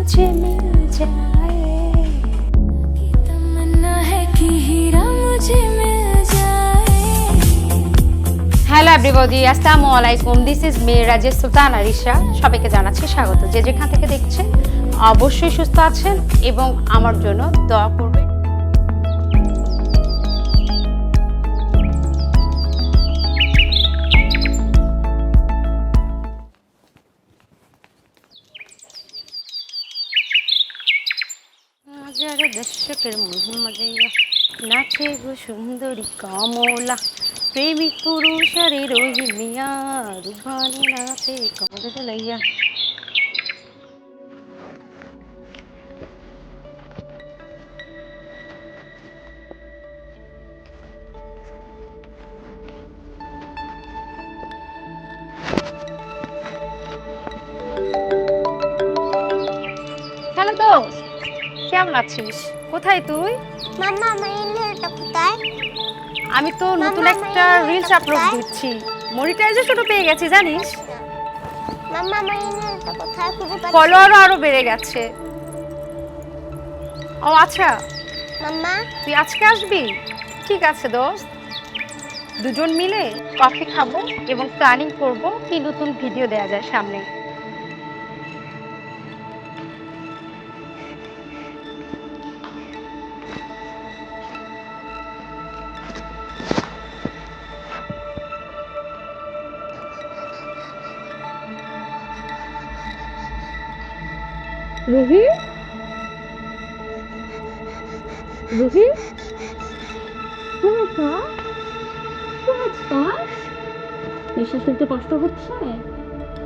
मुझे मिल जाए, तमन्ना है कि हीरा मुझे मिल जाए। হ্যালো এভরিবডি, আসসালামু আলাইকুম। দিস ইজ মি রাজেশ সুলতান আরিশা। সবাইকে জানাচ্ছি স্বাগত। যে যেখান থেকে দেখছেন অবশ্যই সুস্থ আছেন এবং আমার জন্য দোয়া করবেন। হাজার দর্শকের মধ্যে মজাইয়া নাচে গো সুন্দরী কমলা, প্রেমিক পুরুষ আরে রোহিমিয়া, রুবানি নাচে কমলা দোলাইয়া। হ্যালো দোস্ত, কেমন আছিস? কোথায় তুই? মাম্মা আমার ইমেলটা কোথায়? আমি তো নতুন একটা রিলস আপলোড দিচ্ছি, মনিটাইজেশনও পেয়ে গেছি জানিস। মাম্মা আমার ইমেলটা কোথায়? খুঁজে পাচ্ছি না। ফলোয়ারও আরো বেড়ে গেছে। ও আচ্ছা, মাম্মা তুই আজকে আসবি? ঠিক আছে দোস্ত, দুজন মিলে কফি খাবো এবং প্ল্যানিং করব কি নতুন ভিডিও দেওয়া যায় সামনে। রুহি, রুহি, নিঃশ্বাস নিতে কষ্ট হচ্ছে?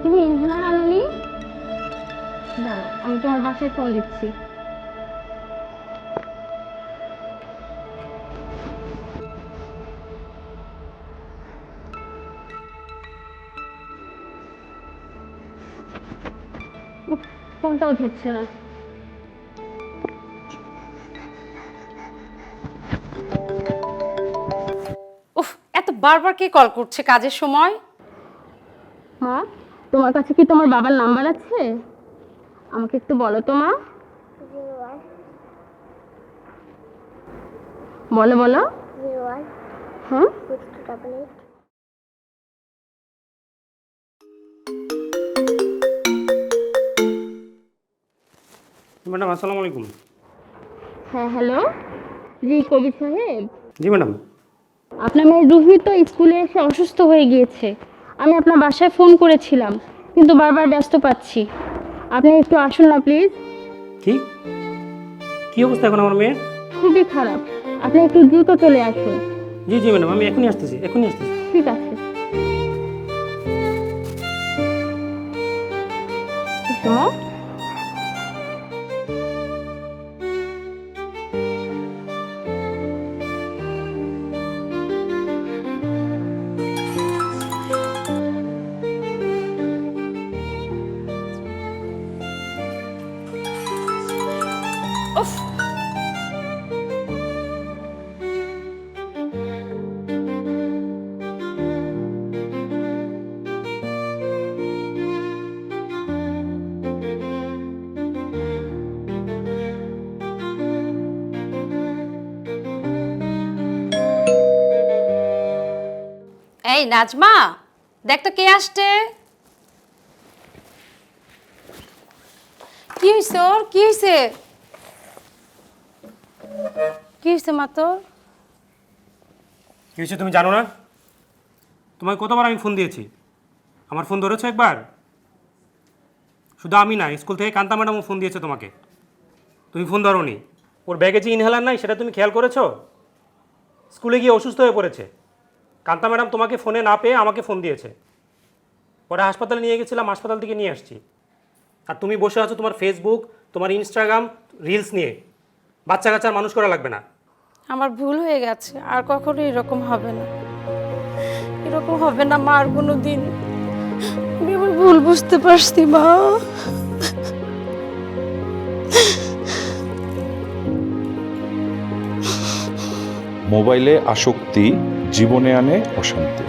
তুমি ইনহেলার আনোনি? না, আমি তোমার বাসায় ফোন দিচ্ছি। ফোনটাও ধরছে না। উফ, এত বারবার কে কল করছে কাজের সময়? মা, তোমার কাছে কি তোমার বাবার নাম্বার আছে? আমাকে একটু বলো তো মা। বলো বলো। 01 হ্যাঁ, 6288 ম্যাডাম আসসালামু আলাইকুম। হ্যাঁ হ্যালো, জি কবির সাহেব। জি ম্যাডাম। আপনার মেয়ে রুহি তো স্কুলে এসে অসুস্থ হয়ে গিয়েছে। আমি আপনার বাসায় ফোন করেছিলাম কিন্তু বারবার ব্যস্ত পাচ্ছি। আপনি একটু আসুন না প্লিজ। কি কি অবস্থা এখন আমার মেয়ের? খুবই খারাপ, আপনি একটু দ্রুত চলে আসুন। জি জি ম্যাডাম, আমি এখনই আসতেছি, এখনই আসতেছি। ঠিক আছে। শোনো, উফ, এই নাজমা, দেখ তো কে আসছে। কি হয়েছে ওর? কি হয়েছে? কি হয়েছে মা তোর? কি হয়েছে তুমি জানো না? তোমাকে কতবার আমি ফোন দিয়েছি, আমার ফোন ধরেছো একবার? শুধু আমি না, স্কুল থেকে কান্তা ম্যাডামও ফোন দিয়েছে তোমাকে, তুমি ফোন ধরোনি। ওর ব্যাগে যে ইনহেলার নাই সেটা তুমি খেয়াল করেছো? স্কুলে গিয়ে অসুস্থ হয়ে পড়েছে। কান্তা ম্যাডাম তোমাকে ফোনে না পেয়ে আমাকে ফোন দিয়েছে। পরে হাসপাতালে নিয়ে গেছিলাম, হাসপাতাল থেকে নিয়ে আসছি। আর তুমি বসে আছো তোমার ফেসবুক, তোমার ইনস্টাগ্রাম রিলস নিয়ে। বাচ্চা কাচ্চার মানুষ করা লাগবে না। আমার ভুল হয়ে গেছে, আর কখনো এরকম হবে না। এরকম হবে না মা আর কোনো দিন। আমি আমার ভুল বুঝতে পারছি মা। মোবাইলে আসক্তি জীবনে আনে অশান্তি।